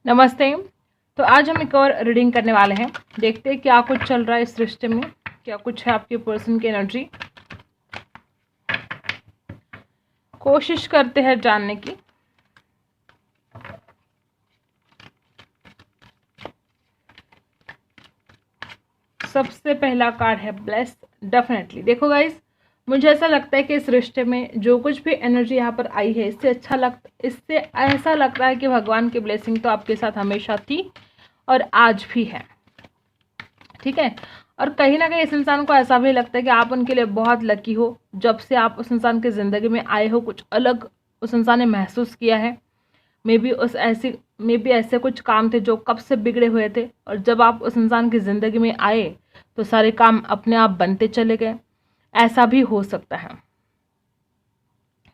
नमस्ते। तो आज हम एक और रीडिंग करने वाले हैं। देखते हैं क्या कुछ चल रहा है इस रिश्ते में, क्या कुछ है आपके पर्सन की एनर्जी। कोशिश करते हैं जानने की। सबसे पहला कार्ड है ब्लेस। डेफिनेटली देखो गाइस, मुझे ऐसा लगता है कि इस रिश्ते में जो कुछ भी एनर्जी यहाँ पर आई है, इससे ऐसा लग रहा है कि भगवान की ब्लेसिंग तो आपके साथ हमेशा थी और आज भी है। ठीक है। और कहीं ना कहीं इस इंसान को ऐसा भी लगता है कि आप उनके लिए बहुत लकी हो। जब से आप उस इंसान की ज़िंदगी में आए हो, कुछ अलग उस इंसान ने महसूस किया है। मे बी ऐसे कुछ काम थे जो कब से बिगड़े हुए थे, और जब आप उस इंसान की ज़िंदगी में आए तो सारे काम अपने आप बनते चले गए। ऐसा भी हो सकता है।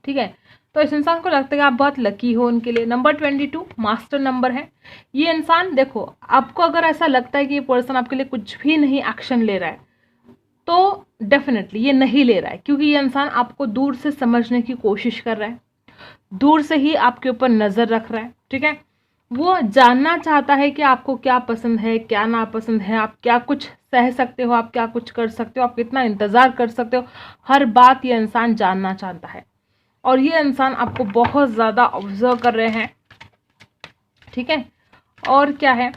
ठीक है। तो इस इंसान को लगता है कि आप बहुत लकी हो उनके लिए। नंबर 22 मास्टर नंबर है। ये इंसान, देखो, आपको अगर ऐसा लगता है कि ये पर्सन आपके लिए कुछ भी नहीं एक्शन ले रहा है, तो डेफिनेटली ये नहीं ले रहा है, क्योंकि ये इंसान आपको दूर से समझने की कोशिश कर रहा है, दूर से ही आपके ऊपर नज़र रख रहा है। ठीक है। वो जानना चाहता है कि आपको क्या पसंद है, क्या नापसंद है, आप क्या कुछ सह सकते हो, आप क्या कुछ कर सकते हो, आप कितना इंतज़ार कर सकते हो। हर बात ये इंसान जानना चाहता है, और ये इंसान आपको बहुत ज़्यादा ऑब्जर्व कर रहे हैं। ठीक है। और क्या है,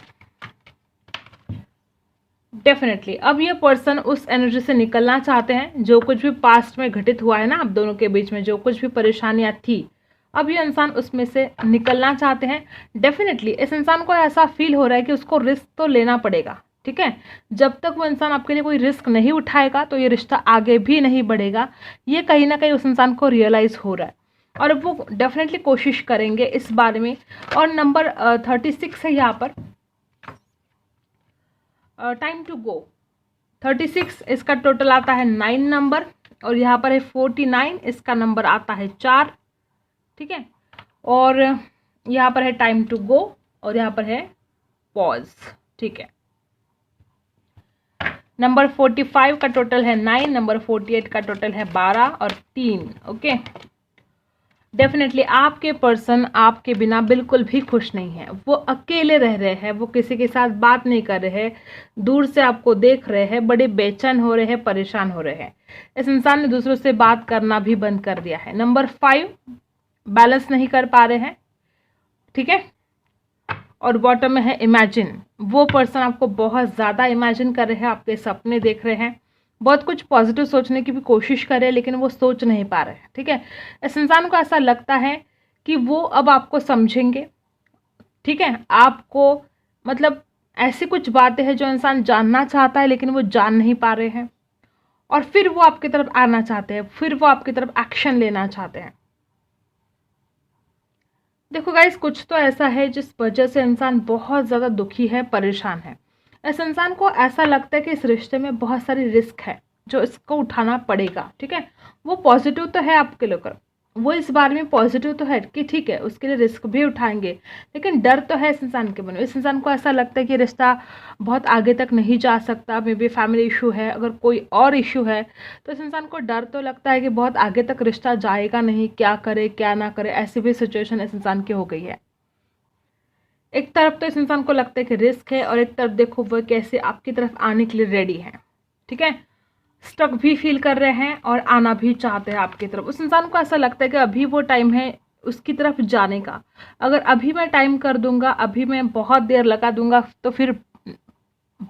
डेफिनेटली अब ये पर्सन उस एनर्जी से निकलना चाहते हैं। जो कुछ भी पास्ट में घटित हुआ है ना, आप दोनों के बीच में जो कुछ भी परेशानियां थी, अब ये इंसान उसमें से निकलना चाहते हैं। डेफिनेटली इस इंसान को ऐसा फील हो रहा है कि उसको रिस्क तो लेना पड़ेगा। ठीक है। जब तक वो इंसान आपके लिए कोई रिस्क नहीं उठाएगा तो ये रिश्ता आगे भी नहीं बढ़ेगा। ये कहीं ना कहीं उस इंसान को रियलाइज़ हो रहा है, और वो डेफिनेटली कोशिश करेंगे इस बारे में। और नंबर 36 है यहाँ पर, टाइम टू गो। 36 इसका टोटल आता है 9 नंबर, और यहाँ पर है 49, इसका नंबर आता है 4। ठीक है। और यहाँ पर है टाइम टू गो, और यहाँ पर है पॉज। ठीक है। नंबर 45 का टोटल है 9, नंबर 48 का टोटल है 12 और 3। ओके। डेफिनेटली आपके पर्सन आपके बिना बिल्कुल भी खुश नहीं है। वो अकेले रह रहे हैं, वो किसी के साथ बात नहीं कर रहे हैं, दूर से आपको देख रहे हैं, बड़े बेचैन हो रहे हैं, परेशान हो रहे हैं। इस इंसान ने दूसरों से बात करना भी बंद कर दिया है। नंबर 5 बैलेंस नहीं कर पा रहे हैं। ठीक है। और बॉटम में है इमेजिन। वो पर्सन आपको बहुत ज़्यादा इमेजिन कर रहे हैं, आपके सपने देख रहे हैं, बहुत कुछ पॉजिटिव सोचने की भी कोशिश कर रहे हैं, लेकिन वो सोच नहीं पा रहे हैं। ठीक है। इस इंसान को ऐसा लगता है कि वो अब आपको समझेंगे। ठीक है। आपको, मतलब, ऐसी कुछ बातें हैं जो इंसान जानना चाहता है लेकिन वो जान नहीं पा रहे हैं, और फिर वो आपकी तरफ आना चाहते हैं, फिर वो आपकी तरफ एक्शन लेना चाहते हैं। देखो गाइस, कुछ तो ऐसा है जिस वजह से इंसान बहुत ज़्यादा दुखी है, परेशान है। इस इंसान को ऐसा लगता है कि इस रिश्ते में बहुत सारी रिस्क है जो इसको उठाना पड़ेगा। ठीक है। वो पॉजिटिव तो है आपके लेकर, वो इस बारे में पॉजिटिव तो है कि ठीक है, उसके लिए रिस्क भी उठाएंगे, लेकिन डर तो है इस इंसान के मन में। इस इंसान को ऐसा लगता है कि रिश्ता बहुत आगे तक नहीं जा सकता। मे बी फैमिली इशू है, अगर कोई और इशू है तो इस इंसान को डर तो लगता है कि बहुत आगे तक रिश्ता जाएगा नहीं, क्या करे क्या ना करे, ऐसी भी सिचुएशन इस इंसान की हो गई है। एक तरफ तो इस इंसान को लगता है कि रिस्क है, और एक तरफ देखो वो कैसे आपकी तरफ आने के लिए रेडी है। ठीक है। स्टक भी फील कर रहे हैं और आना भी चाहते हैं आपकी तरफ। उस इंसान को ऐसा लगता है कि अभी वो टाइम है उसकी तरफ जाने का। अगर अभी मैं टाइम कर दूंगा, अभी मैं बहुत देर लगा दूंगा, तो फिर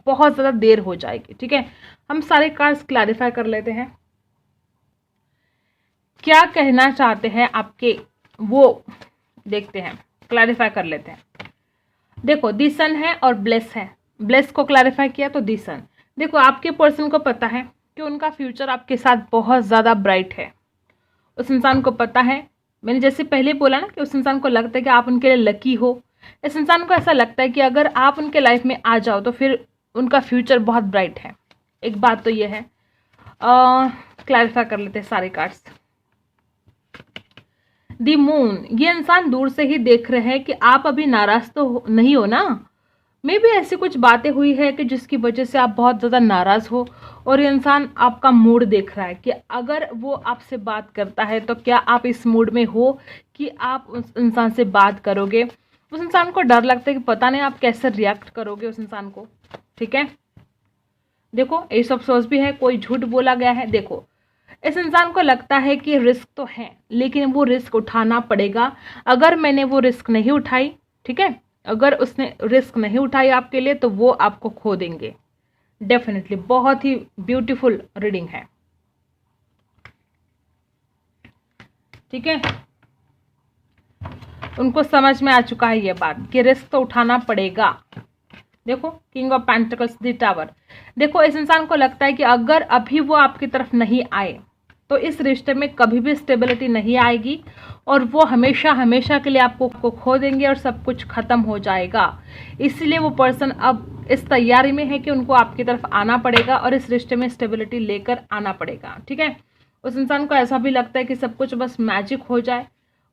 बहुत ज़्यादा देर हो जाएगी। ठीक है। हम सारे कार्ड्स क्लैरिफाई कर लेते हैं, क्या कहना चाहते हैं आपके, वो देखते हैं, क्लैरिफाई कर लेते हैं। देखो, दी सन है और ब्लेस है। ब्लेस को क्लैरिफाई किया तो दी सन। देखो, आपके पर्सन को पता है कि उनका फ्यूचर आपके साथ बहुत ज़्यादा ब्राइट है। उस इंसान को पता है, मैंने जैसे पहले बोला ना, कि उस इंसान को लगता है कि आप उनके लिए लकी हो। इस इंसान को ऐसा लगता है कि अगर आप उनके लाइफ में आ जाओ तो फिर उनका फ्यूचर बहुत ब्राइट है। एक बात तो ये है। क्लैरिफाई कर लेते हैं सारे कार्ड्स। दी मून, ये इंसान दूर से ही देख रहे हैं कि आप अभी नाराज तो नहीं हो ना। मे भी ऐसी कुछ बातें हुई है कि जिसकी वजह से आप बहुत ज़्यादा नाराज़ हो, और ये इंसान आपका मूड देख रहा है कि अगर वो आपसे बात करता है तो क्या आप इस मूड में हो कि आप उस इंसान से बात करोगे। उस इंसान को डर लगता है कि पता नहीं आप कैसे रिएक्ट करोगे उस इंसान को। ठीक है, देखो एस ऑफ सोर्स भी है, कोई झूठ बोला गया है। देखो इस इंसान को लगता है कि रिस्क तो है, लेकिन वो रिस्क उठाना पड़ेगा। अगर मैंने वो रिस्क नहीं उठाई, ठीक है, अगर उसने रिस्क नहीं उठाई आपके लिए, तो वो आपको खो देंगे डेफिनेटली। बहुत ही ब्यूटीफुल रीडिंग है। ठीक है, उनको समझ में आ चुका है ये बात कि रिस्क तो उठाना पड़ेगा। देखो king of pentacles, the tower. देखो इस इंसान को लगता है कि अगर अभी वो आपकी तरफ नहीं आए तो इस रिश्ते में कभी भी स्टेबिलिटी नहीं आएगी और वो हमेशा हमेशा के लिए आपको खो देंगे और सब कुछ खत्म हो जाएगा। इसलिए वो पर्सन अब इस तैयारी में है कि उनको आपकी तरफ आना पड़ेगा और इस रिश्ते में स्टेबिलिटी लेकर आना पड़ेगा। ठीक है, उस इंसान को ऐसा भी लगता है कि सब कुछ बस मैजिक हो जाए,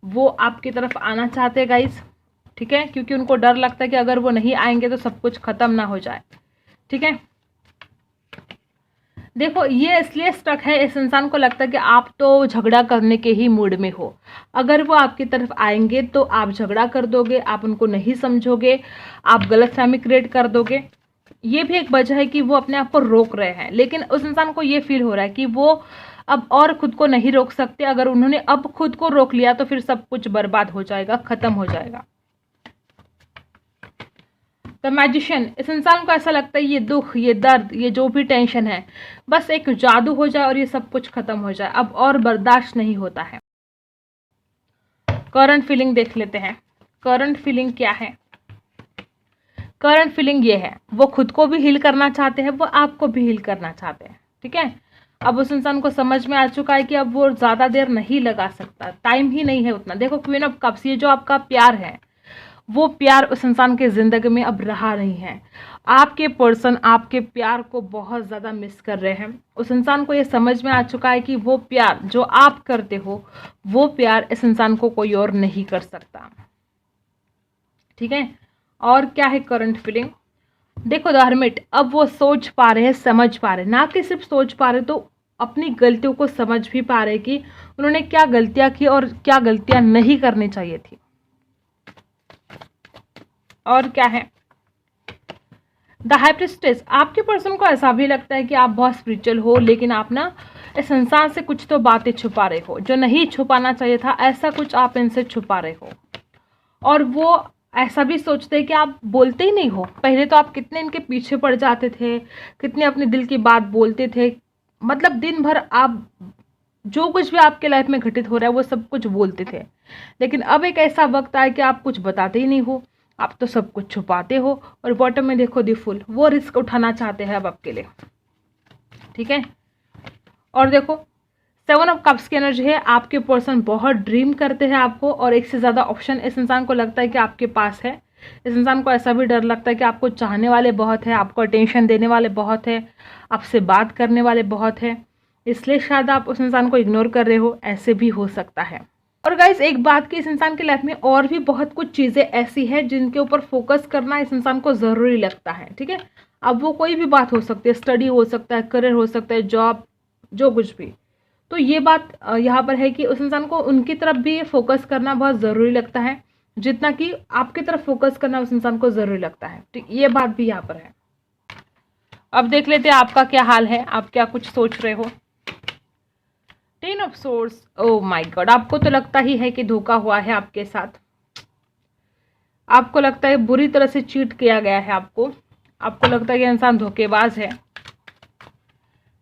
वो आपकी तरफ आना चाहते हैं गाइस। ठीक है, क्योंकि उनको डर लगता है कि अगर वो नहीं आएंगे तो सब कुछ खत्म ना हो जाए। ठीक है, देखो ये इसलिए स्टक है, इस इंसान को लगता है कि आप तो झगड़ा करने के ही मूड में हो। अगर वो आपकी तरफ आएंगे तो आप झगड़ा कर दोगे, आप उनको नहीं समझोगे, आप गलतफहमी क्रिएट कर दोगे। ये भी एक वजह है कि वो अपने आप को रोक रहे हैं, लेकिन उस इंसान को ये फील हो रहा है कि वो अब और खुद को नहीं रोक सकते। अगर उन्होंने अब खुद को रोक लिया तो फिर सब कुछ बर्बाद हो जाएगा, खत्म हो जाएगा। द मैजिशियन, इस इंसान को ऐसा लगता है ये दुख, ये दर्द, ये जो भी टेंशन है, बस एक जादू हो जाए और ये सब कुछ खत्म हो जाए, अब और बर्दाश्त नहीं होता है। करंट फीलिंग देख लेते हैं। करंट फीलिंग क्या है? करंट फीलिंग ये है, वो खुद को भी हील करना चाहते हैं, वो आपको भी हील करना चाहते हैं। ठीक है, अब उस इंसान को समझ में आ चुका है कि अब वो ज़्यादा देर नहीं लगा सकता, टाइम ही नहीं है उतना। देखो क्वीन ऑफ कप्स, ये जो आपका प्यार है, वो प्यार उस इंसान के ज़िंदगी में अब रहा नहीं है। आपके पर्सन आपके प्यार को बहुत ज़्यादा मिस कर रहे हैं। उस इंसान को ये समझ में आ चुका है कि वो प्यार जो आप करते हो, वो प्यार इस इंसान को कोई और नहीं कर सकता। ठीक है, और क्या है करंट फीलिंग? देखो द हर्मिट, अब वो सोच पा रहे हैं, समझ पा रहे हैं, ना कि सिर्फ सोच पा रहे, तो अपनी गलतियों को समझ भी पा रहे कि उन्होंने क्या गलतियां की और क्या गलतियां नहीं करनी चाहिए थी। और क्या है? द हाई प्रीस्टेस, आपके पर्सन को ऐसा भी लगता है कि आप बहुत स्पिरिचुअल हो, लेकिन आप ना इस इंसान से कुछ तो बातें छुपा रहे हो जो नहीं छुपाना चाहिए था। ऐसा कुछ आप इनसे छुपा रहे हो और वो ऐसा भी सोचते हैं कि आप बोलते ही नहीं हो। पहले तो आप कितने इनके पीछे पड़ जाते थे, कितने अपने दिल की बात बोलते थे, मतलब दिन भर आप जो कुछ भी आपके लाइफ में घटित हो रहा है वो सब कुछ बोलते थे। लेकिन अब एक ऐसा वक्त आया कि आप कुछ बताते ही नहीं हो, आप तो सब कुछ छुपाते हो। और बॉटम में देखो द फुल, वो रिस्क उठाना चाहते हैं अब आपके लिए। ठीक है, और देखो 7 ऑफ कप्स की एनर्जी है, आपके पर्सन बहुत ड्रीम करते हैं आपको और एक से ज़्यादा ऑप्शन इस इंसान को लगता है कि आपके पास है। इस इंसान को ऐसा भी डर लगता है कि आपको चाहने वाले बहुत है, आपको अटेंशन देने वाले बहुत है, आपसे बात करने वाले बहुत है, इसलिए शायद आप उस इंसान को इग्नोर कर रहे हो, ऐसे भी हो सकता है। और गाइज एक बात कि इस इंसान की लाइफ में और भी बहुत कुछ चीज़ें ऐसी हैं जिनके ऊपर फोकस करना इस इंसान को ज़रूरी लगता है। ठीक है, अब वो कोई भी बात हो सकती है, स्टडी हो सकता है, करियर हो सकता है, जॉब, जो कुछ भी। तो ये बात यहाँ पर है कि उस इंसान को उनकी तरफ भी फोकस करना बहुत ज़रूरी लगता है जितना कि आपकी तरफ फोकस करना उस इंसान को ज़रूरी लगता है। ठीक, ये बात भी यहाँ पर है। अब देख लेते हैं आपका क्या हाल है, आप क्या कुछ सोच रहे हो। 10 of source, oh my God, आपको तो लगता ही है कि धोखा हुआ है आपके साथ। आपको लगता है बुरी तरह से चीट किया गया है आपको लगता है कि इंसान धोखेबाज है।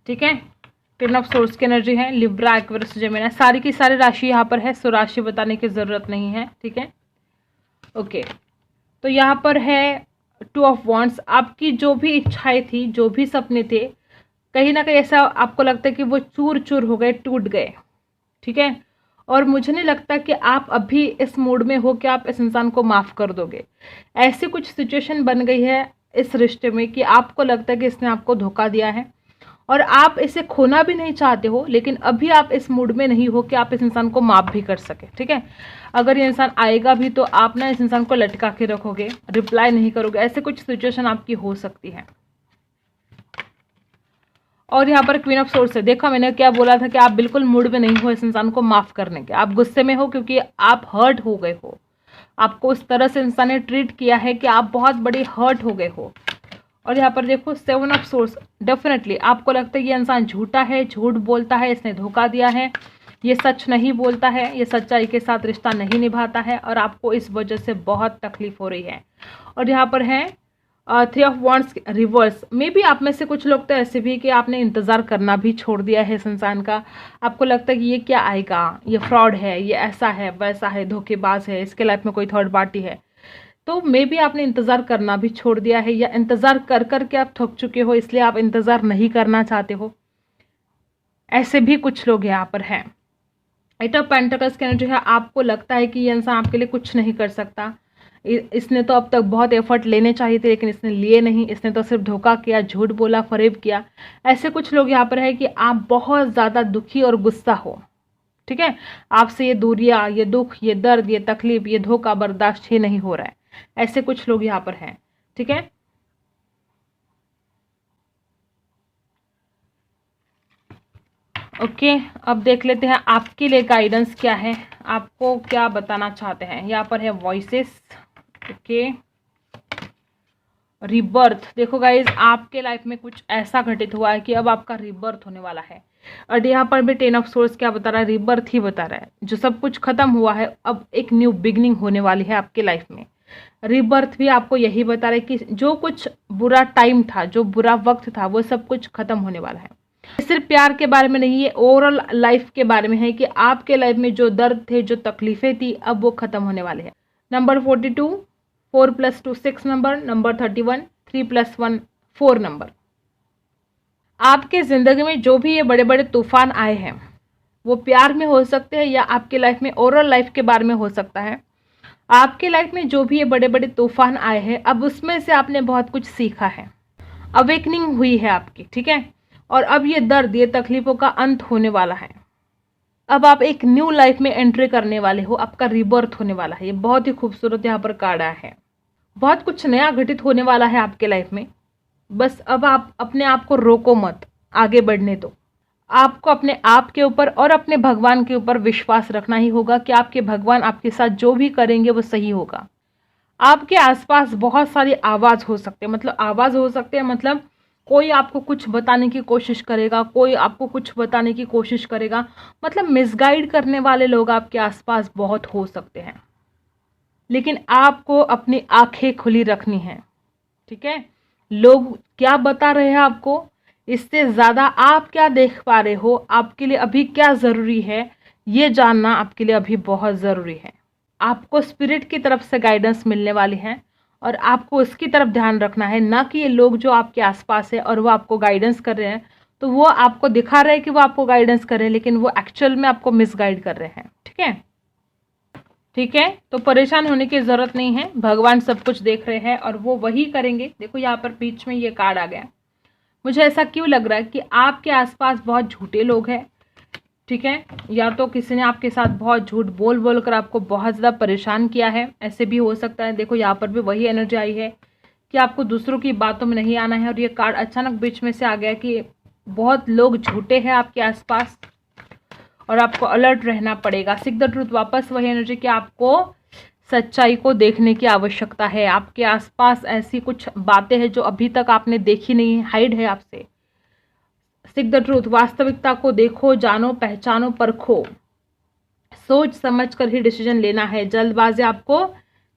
ठीक है, 10 ऑफ सोर्स की एनर्जी है, लिब्रा, एक्वेरियस, जेमिनी, सारी की सारी राशि यहाँ पर है, सो राशि बताने की ज़रूरत नहीं है। ठीक है, ओके, तो यहाँ पर है 2 ऑफ वॉन्ड्स, आपकी जो भी इच्छाएं थी, जो भी सपने थे, कहीं ना कहीं ऐसा आपको लगता है कि वो चूर चूर हो गए, टूट गए। ठीक है, और मुझे नहीं लगता कि आप अभी इस मूड में हो कि आप इस इंसान को माफ़ कर दोगे। ऐसी कुछ सिचुएशन बन गई है इस रिश्ते में कि आपको लगता है कि इसने आपको धोखा दिया है और आप इसे खोना भी नहीं चाहते हो, लेकिन अभी आप इस मूड में नहीं हो कि आप इस इंसान को माफ़ भी कर सके। ठीक है, अगर ये इंसान आएगा भी तो आप ना इस इंसान को लटका के रखोगे, रिप्लाई नहीं करोगे, ऐसे कुछ सिचुएशन आपकी हो सकती है। और यहाँ पर क्वीन ऑफ सोर्स है, देखो मैंने क्या बोला था कि आप बिल्कुल मूड में नहीं हो इस इंसान को माफ़ करने के, आप गुस्से में हो क्योंकि आप हर्ट हो गए हो, आपको उस तरह से इंसान ने ट्रीट किया है कि आप बहुत बड़ी हर्ट हो गए हो। और यहाँ पर देखो 7 ऑफ सोर्स, डेफिनेटली आपको लगता है ये इंसान झूठा है, झूठ बोलता है, इसने धोखा दिया है, ये सच नहीं बोलता है, ये सच्चाई के साथ रिश्ता नहीं निभाता है और आपको इस वजह से बहुत तकलीफ हो रही है। और यहाँ पर है 3 of wands reverse. May be आप में से कुछ लोग तो ऐसे भी कि आपने इंतज़ार करना भी छोड़ दिया है इस इंसान का। आपको लगता है कि ये क्या आएगा, ये फ्रॉड है, ये ऐसा है, वैसा है, धोखेबाज है, इसके लाइफ में कोई थर्ड पार्टी है। तो मे बी आपने इंतज़ार करना भी छोड़ दिया है, या इंतज़ार कर कर के आप थक चुके हो, इसलिए आप इंतज़ार नहीं करना चाहते हो। ऐसे भी कुछ लोग यहाँ पर हैं। 8 ऑफ पेंटिकल्स की एनर्जी है, आपको लगता है कि ये इंसान आपके लिए कुछ नहीं कर सकता, इसने तो अब तक बहुत एफर्ट लेने चाहिए थे लेकिन इसने लिए नहीं, इसने तो सिर्फ धोखा किया, झूठ बोला, फरेब किया। ऐसे कुछ लोग यहाँ पर है कि आप बहुत ज़्यादा दुखी और गुस्सा हो, ठीक है। आपसे ये दूरियां, ये दुख, ये दर्द, ये तकलीफ, ये धोखा बर्दाश्त ही नहीं हो रहा है। ऐसे कुछ लोग यहाँ पर हैं, ठीक है। ओके, अब देख लेते हैं आपके लिए गाइडेंस क्या है, आपको क्या बताना चाहते हैं। यहाँ पर है वॉइसेस, ओके, रिबर्थ। देखो गाइज, आपके लाइफ में कुछ ऐसा घटित हुआ है कि अब आपका रिबर्थ होने वाला है। और यहाँ पर भी 10 ऑफ सोर्स क्या बता रहा है, रिबर्थ ही बता रहा है। जो सब कुछ खत्म हुआ है, अब एक न्यू बिगनिंग होने वाली है आपके लाइफ में। रिबर्थ भी आपको यही बता रहा है कि जो कुछ बुरा टाइम था, जो बुरा वक्त था, वो सब कुछ खत्म होने वाला है। सिर्फ प्यार के बारे में नहीं, ये ओवरऑल लाइफ के बारे में है कि आपके लाइफ में जो दर्द थे, जो तकलीफें थी, अब वो खत्म होने वाले हैं। Number 42, 4 + 2 6 number, number 31, 3 + 1 4 number. आपके ज़िंदगी में जो भी ये बड़े बड़े तूफान आए हैं, वो प्यार में हो सकते हैं या आपके लाइफ में ओवरऑल लाइफ के बारे में हो सकता है। आपके लाइफ में जो भी ये बड़े बड़े तूफान आए हैं, अब उसमें से आपने बहुत कुछ सीखा है, अवेकनिंग हुई है आपकी, ठीक है। और अब ये दर्द, ये तकलीफों का अंत होने वाला है। अब आप एक न्यू लाइफ में एंट्री करने वाले हो, आपका रिबर्थ होने वाला है। ये बहुत ही खूबसूरत यहाँ पर कार्ड आया है। बहुत कुछ नया घटित होने वाला है आपके लाइफ में। बस अब आप अपने आप को रोको मत, आगे बढ़ने दो। आपको अपने आप के ऊपर और अपने भगवान के ऊपर विश्वास रखना ही होगा कि आपके भगवान आपके साथ जो भी करेंगे वो सही होगा। आपके आसपास बहुत सारी आवाज़ हो सकते हैं, मतलब आवाज़ हो सकते हैं, मतलब कोई आपको कुछ बताने की कोशिश करेगा, कोई आपको कुछ बताने की कोशिश करेगा, मतलब मिसगाइड करने वाले लोग आपके आसपास बहुत हो सकते हैं। लेकिन आपको अपनी आंखें खुली रखनी है, ठीक है। लोग क्या बता रहे हैं आपको, इससे ज़्यादा आप क्या देख पा रहे हो, आपके लिए अभी क्या ज़रूरी है, ये जानना आपके लिए अभी बहुत ज़रूरी है। आपको स्पिरिट की तरफ से गाइडेंस मिलने वाली है और आपको उसकी तरफ ध्यान रखना है, ना कि ये लोग जो आपके आसपास है और वो आपको गाइडेंस कर रहे हैं, तो वो आपको दिखा रहे हैं कि वो आपको गाइडेंस कर रहे हैं, लेकिन वो एक्चुअल में आपको मिसगाइड कर रहे हैं, ठीक है। ठीक है, तो परेशान होने की ज़रूरत नहीं है, भगवान सब कुछ देख रहे हैं और वो वही करेंगे। देखो यहाँ पर बीच में ये कार्ड आ गया। मुझे ऐसा क्यों लग रहा है कि आपके आसपास बहुत झूठे लोग हैं, ठीक है, या तो किसी ने आपके साथ बहुत झूठ बोल बोल कर आपको बहुत ज़्यादा परेशान किया है, ऐसे भी हो सकता है। देखो यहाँ पर भी वही एनर्जी आई है कि आपको दूसरों की बातों में नहीं आना है। और ये कार्ड अचानक बीच में से आ गया कि बहुत लोग झूठे हैं आपके आसपास और आपको अलर्ट रहना पड़ेगा। सीक द ट्रूथ, वापस वही एनर्जी कि आपको सच्चाई को देखने की आवश्यकता है। आपके आसपास ऐसी कुछ बातें हैं जो अभी तक आपने देखी नहीं, हाइड है आपसे। सीक द ट्रूथ, वास्तविकता को देखो, जानो, पहचानो, परखो, सोच समझ कर ही डिसीजन लेना है, जल्दबाजी आपको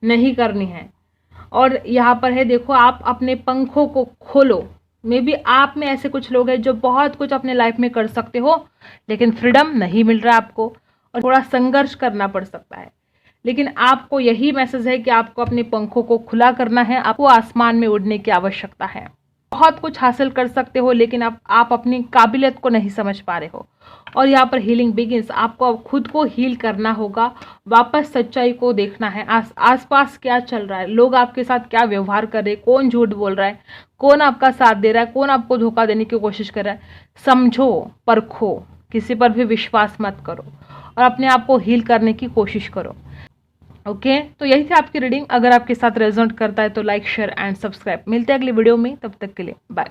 नहीं करनी है। और यहाँ पर है, देखो, आप अपने पंखों को खोलो। मे बी आप में ऐसे कुछ लोग हैं जो बहुत कुछ अपने लाइफ में कर सकते हो, लेकिन फ्रीडम नहीं मिल रहा आपको और थोड़ा संघर्ष करना पड़ सकता है। लेकिन आपको यही मैसेज है कि आपको अपने पंखों को खुला करना है, आपको आसमान में उड़ने की आवश्यकता है। बहुत कुछ हासिल कर सकते हो, लेकिन आप अपनी काबिलियत को नहीं समझ पा रहे हो। और यहाँ पर हीलिंग बिगिंस, आपको अब खुद को हील करना होगा, वापस सच्चाई को देखना है। आसपास क्या चल रहा है, लोग आपके साथ क्या व्यवहार कर रहे हैं, कौन झूठ बोल रहा है, कौन आपका साथ दे रहा है, कौन आपको धोखा देने की कोशिश कर रहा है। समझो, परखो, किसी पर भी विश्वास मत करो और अपने आप को हील करने की कोशिश करो। ओके, तो यही थी आपकी रीडिंग। अगर आपके साथ रेजोनेट करता है तो लाइक, शेयर एंड सब्सक्राइब। मिलते हैं अगली वीडियो में, तब तक के लिए बाय।